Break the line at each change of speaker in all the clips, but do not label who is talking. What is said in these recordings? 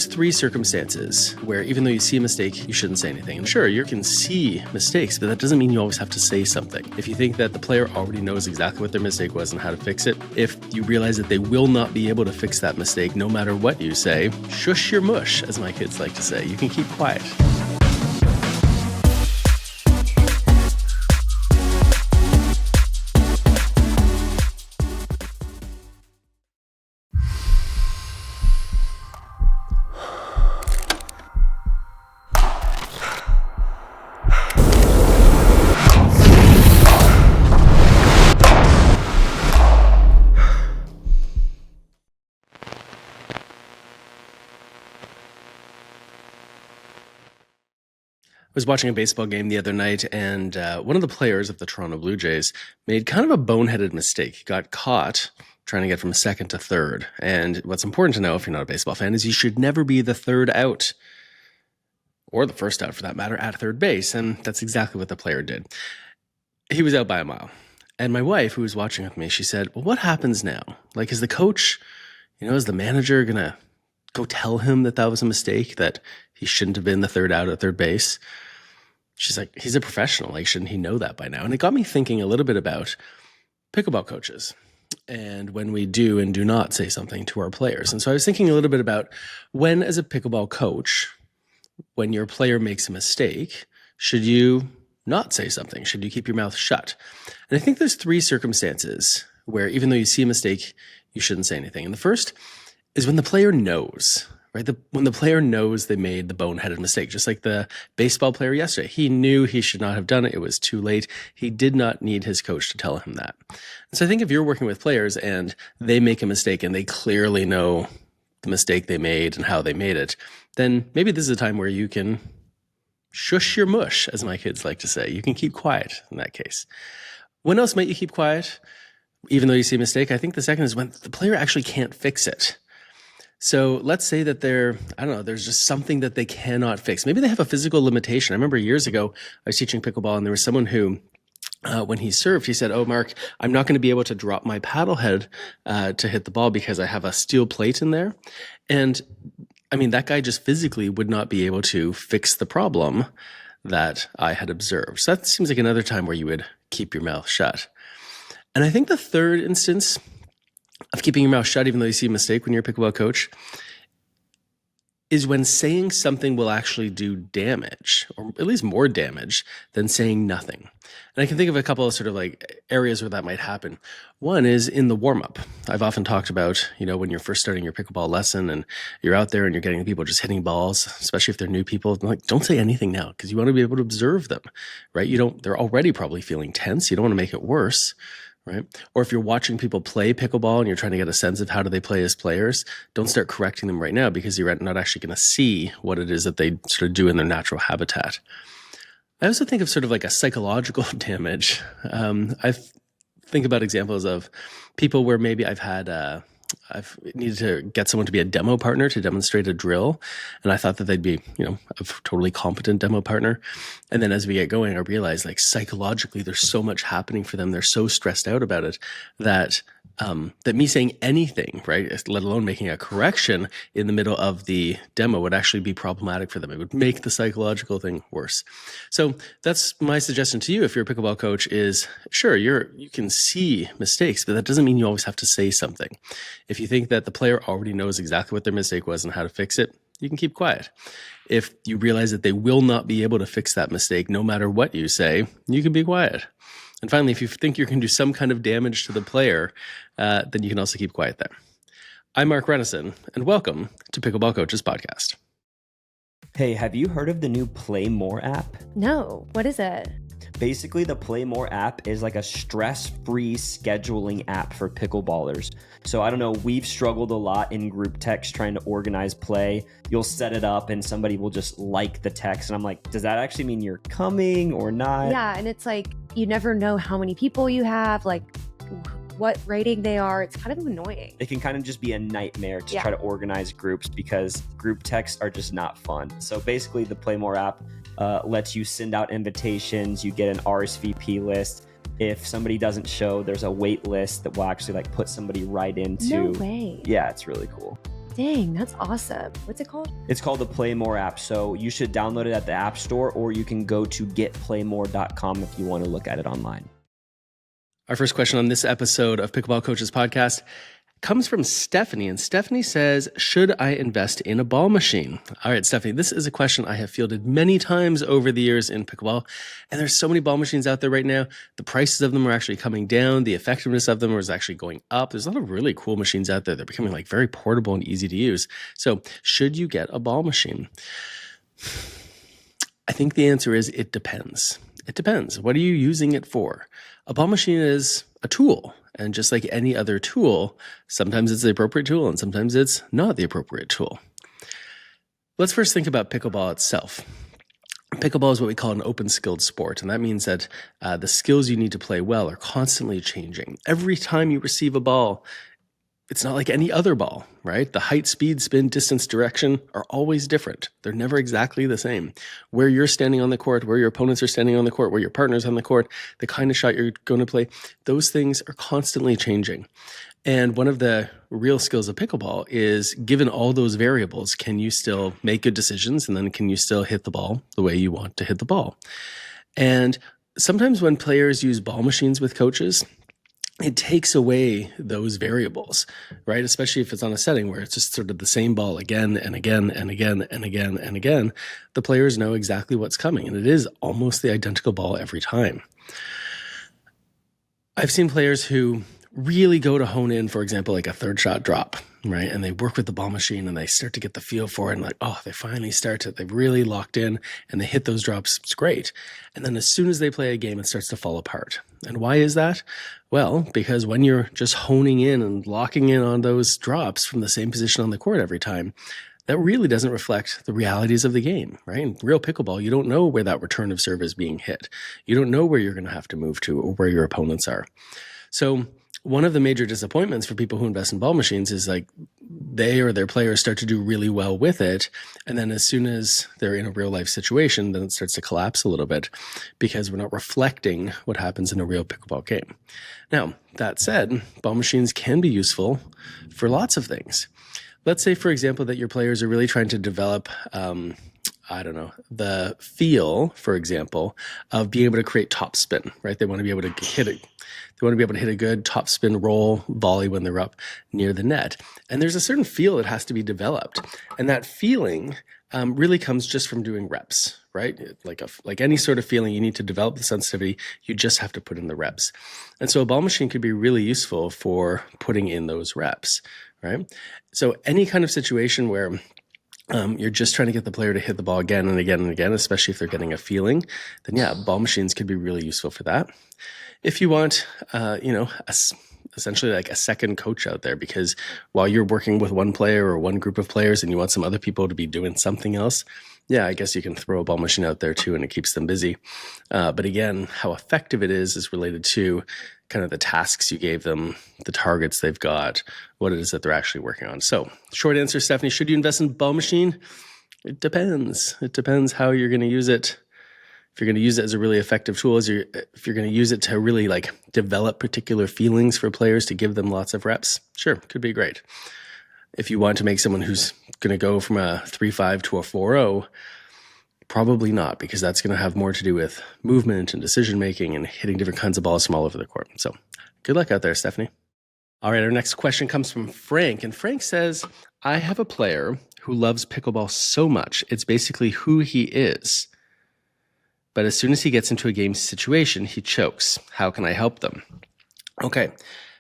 there's three circumstances where even though you see a mistake, you shouldn't say anything. And sure, you can see mistakes, but that doesn't mean you always have to say something. If you think that the player already knows exactly what their mistake was and how to fix it, if you realize that they will not be able to fix that mistake no matter what you say, shush your mush, as my kids like to say. You can keep quiet. I was watching a baseball game the other night, and one of the players of the Toronto Blue Jays made kind of a boneheaded mistake. He got caught trying to get from second to third. And what's important to know, if you're not a baseball fan, is you should never be the third out, or the first out for that matter, at third base. And that's exactly what the player did. He was out by a mile. And my wife, who was watching with me, she said, well, what happens now? Like, is the coach, is the manager going to go tell him that was a mistake, that he shouldn't have been the third out at third base? She's like, he's a professional. Like, shouldn't he know that by now? And it got me thinking a little bit about pickleball coaches and when we do and do not say something to our players. And so I was thinking a little bit about when, as a pickleball coach, when your player makes a mistake, should you not say something? Should you keep your mouth shut? And I think there's three circumstances where even though you see a mistake, you shouldn't say anything. And the first is when the player knows, right? When the player knows they made the boneheaded mistake, just like the baseball player yesterday. He knew he should not have done it. It was too late. He did not need his coach to tell him that. And so I think if you're working with players and they make a mistake and they clearly know the mistake they made and how they made it, then maybe this is a time where you can shush your mush, as my kids like to say. You can keep quiet in that case. When else might you keep quiet, even though you see a mistake? I think the second is when the player actually can't fix it. So let's say that there's just something that they cannot fix. Maybe they have a physical limitation. I remember years ago, I was teaching pickleball, and there was someone who, when he served, he said, oh, Mark, I'm not going to be able to drop my paddle head to hit the ball because I have a steel plate in there. And I mean, that guy just physically would not be able to fix the problem that I had observed. So that seems like another time where you would keep your mouth shut. And I think the third instance of keeping your mouth shut, even though you see a mistake when you're a pickleball coach, is when saying something will actually do damage, or at least more damage than saying nothing. And I can think of a couple of sort of like areas where that might happen. One is in the warm-up. I've often talked about, when you're first starting your pickleball lesson and you're out there and you're getting people just hitting balls, especially if they're new people, like, don't say anything now because you want to be able to observe them, right? They're already probably feeling tense. You don't want to make it worse. Right? Or if you're watching people play pickleball and you're trying to get a sense of how do they play as players, don't start correcting them right now because you're not actually going to see what it is that they sort of do in their natural habitat. I also think of sort of like a psychological damage. I think about examples of people where maybe I've needed to get someone to be a demo partner to demonstrate a drill. And I thought that they'd be, a totally competent demo partner. And then as we get going, I realize like psychologically, there's so much happening for them. They're so stressed out about it that me saying anything, right, let alone making a correction in the middle of the demo would actually be problematic for them. It would make the psychological thing worse. So that's my suggestion to you if you're a pickleball coach is, sure, you can see mistakes, but that doesn't mean you always have to say something. If you think that the player already knows exactly what their mistake was and how to fix it, you can keep quiet. If you realize that they will not be able to fix that mistake no matter what you say, you can be quiet. And finally, if you think you can do some kind of damage to the player, then you can also keep quiet there. I'm Mark Renneson, and welcome to Pickleball Coaches Podcast.
Hey, have you heard of the new Play More app?
No, what is it?
Basically, the Play More app is like a stress-free scheduling app for pickleballers. So I don't know, we've struggled a lot in group text trying to organize play. You'll set it up and somebody will just like the text. And I'm like, does that actually mean you're coming or not?
Yeah, and it's like, you never know how many people you have, like what rating they are. It's kind of annoying.
It can kind of just be a nightmare to try to organize groups because group texts are just not fun. So basically the Play More app lets you send out invitations. You get an RSVP list. If somebody doesn't show, there's a wait list that will actually like put somebody right into.
No way.
Yeah, it's really cool.
Dang, that's awesome. What's it called?
It's called the Play More app. So you should download it at the App Store, or you can go to getplaymore.com if you want to look at it online.
Our first question on this episode of Pickleball Coaches Podcast comes from Stephanie, and Stephanie says, should I invest in a ball machine? All right, Stephanie, this is a question I have fielded many times over the years in pickleball, and there's so many ball machines out there right now. The prices of them are actually coming down. The effectiveness of them is actually going up. There's a lot of really cool machines out there. They're becoming like very portable and easy to use. So should you get a ball machine? I think the answer is it depends. It depends. What are you using it for? A ball machine is a tool. And just like any other tool, sometimes it's the appropriate tool and sometimes it's not the appropriate tool. Let's first think about pickleball itself. Pickleball is what we call an open skilled sport. And that means that the skills you need to play well are constantly changing. Every time you receive a ball, it's not like any other ball, right? The height, speed, spin, distance, direction are always different. They're never exactly the same. Where you're standing on the court, where your opponents are standing on the court, where your partner's on the court, the kind of shot you're going to play, those things are constantly changing. And one of the real skills of pickleball is, given all those variables, can you still make good decisions? And then can you still hit the ball the way you want to hit the ball? And sometimes when players use ball machines with coaches, it takes away those variables, right? Especially if it's on a setting where it's just sort of the same ball again and again and again and again and again. The players know exactly what's coming, and it is almost the identical ball every time. I've seen players who really go to hone in, for example, like a third shot drop, right? And they work with the ball machine and they start to get the feel for it, and like, oh, they finally start to, they've really locked in and they hit those drops. It's great. And then as soon as they play a game, it starts to fall apart. And why is that? Well, because when you're just honing in and locking in on those drops from the same position on the court every time, that really doesn't reflect the realities of the game, right? In real pickleball, you don't know where that return of serve is being hit. You don't know where you're going to have to move to or where your opponents are. So one of the major disappointments for people who invest in ball machines is like they or their players start to do really well with it. And then as soon as they're in a real life situation, then it starts to collapse a little bit because we're not reflecting what happens in a real pickleball game. Now, that said, ball machines can be useful for lots of things. Let's say, for example, that your players are really trying to develop, the feel, for example, of being able to create top spin, right? They want to be able to hit it. They want to be able to hit a good top spin roll volley when they're up near the net. And there's a certain feel that has to be developed. And that feeling really comes just from doing reps, right? Like any sort of feeling, you need to develop the sensitivity. You just have to put in the reps. And so a ball machine could be really useful for putting in those reps, right? So any kind of situation where you're just trying to get the player to hit the ball again and again and again, especially if they're getting a feeling, then yeah, ball machines could be really useful for that. If you want, essentially like a second coach out there, because while you're working with one player or one group of players and you want some other people to be doing something else, yeah, I guess you can throw a ball machine out there too, and it keeps them busy. But again, how effective it is related to kind of the tasks you gave them, the targets they've got, what it is that they're actually working on. So short answer, Stephanie, should you invest in a ball machine? It depends. It depends how you're going to use it. If you're going to use it as a really effective tool, if you're going to use it to really like develop particular feelings for players to give them lots of reps, sure, could be great. If you want to make someone who's going to go from a 3-5 to a 4-0, probably not, because that's going to have more to do with movement and decision making and hitting different kinds of balls from all over the court. So good luck out there, Stephanie. All right, our next question comes from Frank, and Frank says, I have a player who loves pickleball so much, it's basically who he is. But as soon as he gets into a game situation, he chokes. How can I help them? Okay.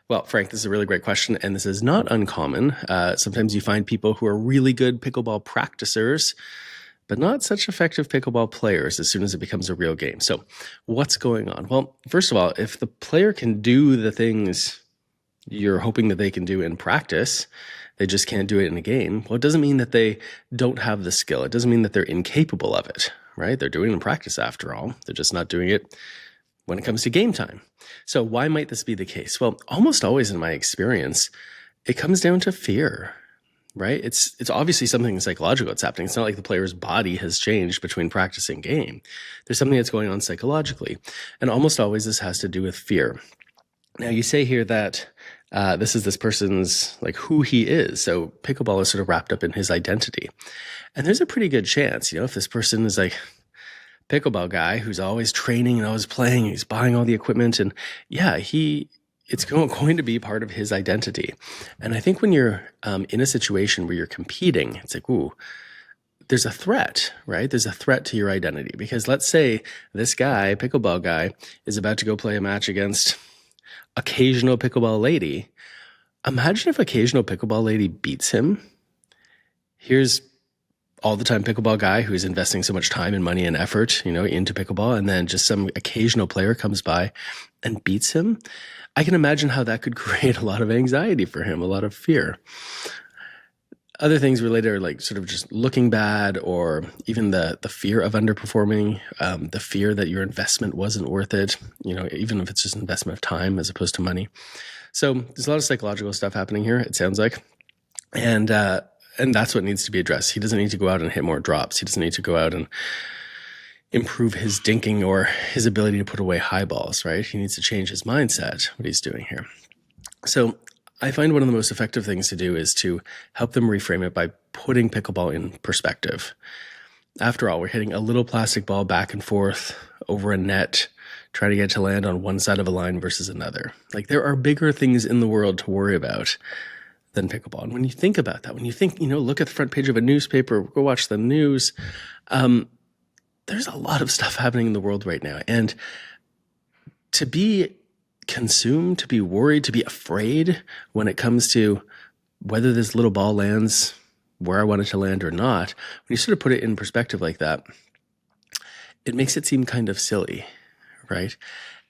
Well, Frank, this is a really great question, and this is not uncommon. Sometimes you find people who are really good pickleball practicers, but not such effective pickleball players as soon as it becomes a real game. So what's going on? Well, first of all, if the player can do the things you're hoping that they can do in practice, they just can't do it in a game, well, it doesn't mean that they don't have the skill. It doesn't mean that they're incapable of it, right? They're doing it in practice after all. They're just not doing it when it comes to game time. So why might this be the case? Well, almost always in my experience, it comes down to fear, right? It's obviously something psychological that's happening. It's not like the player's body has changed between practice and game. There's something that's going on psychologically. And almost always this has to do with fear. Now, you say here that This is this person's like who he is. So pickleball is sort of wrapped up in his identity. And there's a pretty good chance, if this person is like pickleball guy who's always training and always playing, he's buying all the equipment, and it's going to be part of his identity. And I think when you're in a situation where you're competing, it's like, ooh, there's a threat, right? There's a threat to your identity, because let's say this guy, pickleball guy, is about to go play a match against occasional pickleball lady. Imagine if occasional pickleball lady beats him. Here's all the time pickleball guy who's investing so much time and money and effort, into pickleball, and then just some occasional player comes by and beats him. I can imagine how that could create a lot of anxiety for him, a lot of fear. Other things related are like sort of just looking bad, or even the fear of underperforming, the fear that your investment wasn't worth it, even if it's just an investment of time as opposed to money. So there's a lot of psychological stuff happening here, it sounds like. And that's what needs to be addressed. He doesn't need to go out and hit more drops. He doesn't need to go out and improve his dinking or his ability to put away high balls, right? He needs to change his mindset, what he's doing here. So I find one of the most effective things to do is to help them reframe it by putting pickleball in perspective. After all, we're hitting a little plastic ball back and forth over a net, trying to get to land on one side of a line versus another. Like, there are bigger things in the world to worry about than pickleball. And when you think about that, when you think, look at the front page of a newspaper, go watch the news, there's a lot of stuff happening in the world right now. And to be consumed, to be worried, to be afraid when it comes to whether this little ball lands where I want it to land or not, when you sort of put it in perspective like that, it makes it seem kind of silly, right?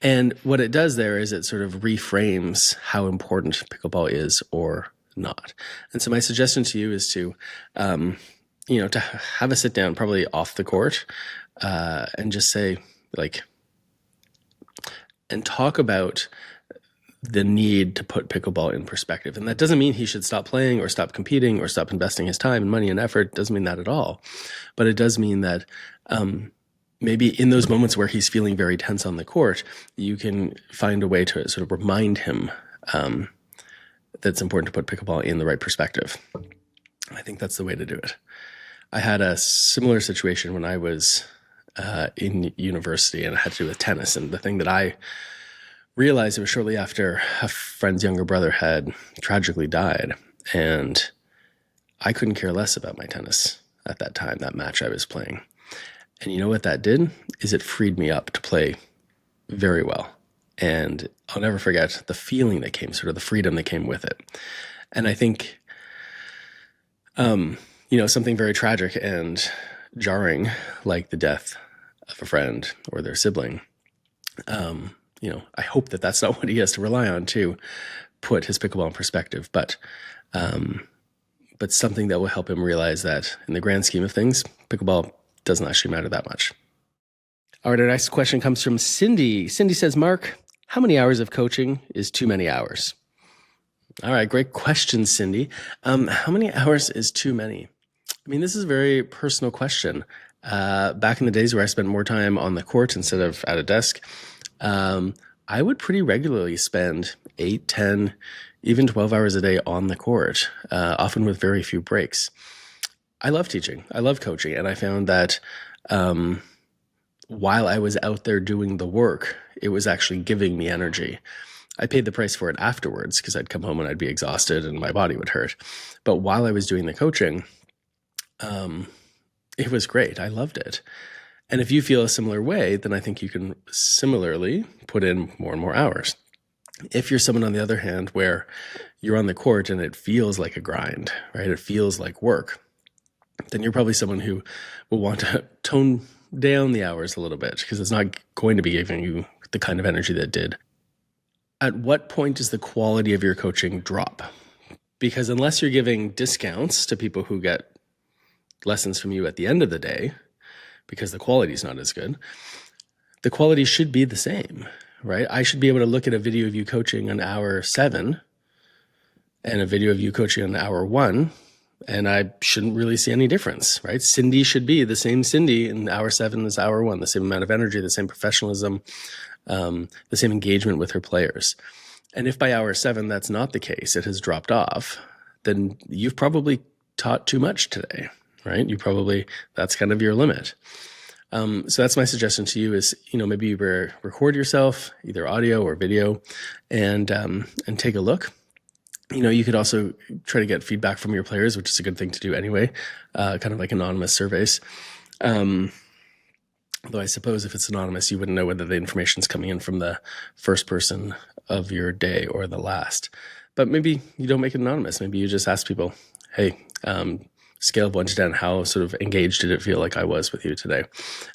And what it does there is it sort of reframes how important pickleball is or not. And so my suggestion to you is to, to have a sit down, probably off the court, and just say, and talk about the need to put pickleball in perspective. And that doesn't mean he should stop playing or stop competing or stop investing his time and money and effort. It doesn't mean that at all. But it does mean that maybe in those moments where he's feeling very tense on the court, you can find a way to sort of remind him that it's important to put pickleball in the right perspective. I think that's the way to do it. I had a similar situation when I was in university, and it had to do with tennis. And the thing that I realized, it was shortly after a friend's younger brother had tragically died, and I couldn't care less about my tennis at that time, that match I was playing. And you know what that did? Is it freed me up to play very well. And I'll never forget the feeling that came, sort of the freedom that came with it. And I think, something very tragic and jarring, like the death of a friend or their sibling, I hope that that's not what he has to rely on to put his pickleball in perspective, but something that will help him realize that in the grand scheme of things, pickleball doesn't actually matter that much. All right, our next question comes from Cindy. Cindy says, Mark, how many hours of coaching is too many hours? All right, great question, Cindy. How many hours is too many? I mean, this is a very personal question. Back in the days where I spent more time on the court instead of at a desk, I would pretty regularly spend 8, 10, even 12 hours a day on the court, often with very few breaks. I love teaching. I love coaching. And I found that while I was out there doing the work, it was actually giving me energy. I paid the price for it afterwards because I'd come home and I'd be exhausted and my body would hurt. But while I was doing the coaching, it was great. I loved it. And if you feel a similar way, then I think you can similarly put in more and more hours. If you're someone, on the other hand, where you're on the court and it feels like a grind, right? It feels like work, then you're probably someone who will want to tone down the hours a little bit because it's not going to be giving you the kind of energy that it did. At what point does the quality of your coaching drop? Because unless you're giving discounts to people who get lessons from you at the end of the day, because the quality is not as good, the quality should be the same, right? I should be able to look at a video of you coaching on hour 7 and a video of you coaching on hour 1, and I shouldn't really see any difference, right? Cindy should be the same Cindy in hour 7 as hour 1, the same amount of energy, the same professionalism, the same engagement with her players. And if by hour 7 that's not the case, it has dropped off, then you've probably taught too much today, right? That's kind of your limit. So that's my suggestion to you is, maybe you record yourself, either audio or video, and take a look. You could also try to get feedback from your players, which is a good thing to do anyway, kind of like anonymous surveys. Though I suppose if it's anonymous, you wouldn't know whether the information is coming in from the first person of your day or the last. But maybe you don't make it anonymous. Maybe you just ask people, hey, scale of 1 to 10, how sort of engaged did it feel like I was with you today?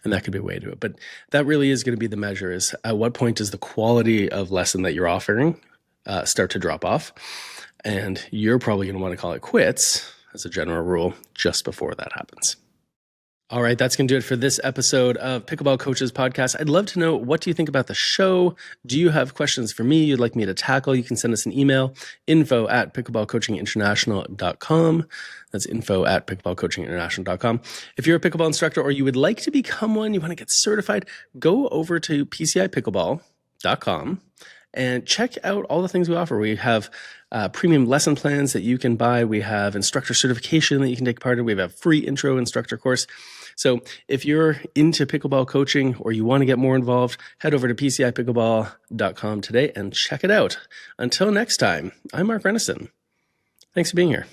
And that could be a way to do it. But that really is going to be the measure, is at what point does the quality of lesson that you're offering start to drop off? And you're probably going to want to call it quits, as a general rule, just before that happens. All right, that's going to do it for this episode of Pickleball Coaches Podcast. I'd love to know, what do you think about the show? Do you have questions for me you'd like me to tackle? You can send us an email, info@pickleballcoachinginternational.com. That's info@pickleballcoachinginternational.com. If you're a pickleball instructor or you would like to become one, you want to get certified, go over to PCIpickleball.com and check out all the things we offer. We have premium lesson plans that you can buy. We have instructor certification that you can take part in. We have a free intro instructor course. So if you're into pickleball coaching or you want to get more involved, head over to PCIpickleball.com today and check it out. Until next time, I'm Mark Renneson. Thanks for being here.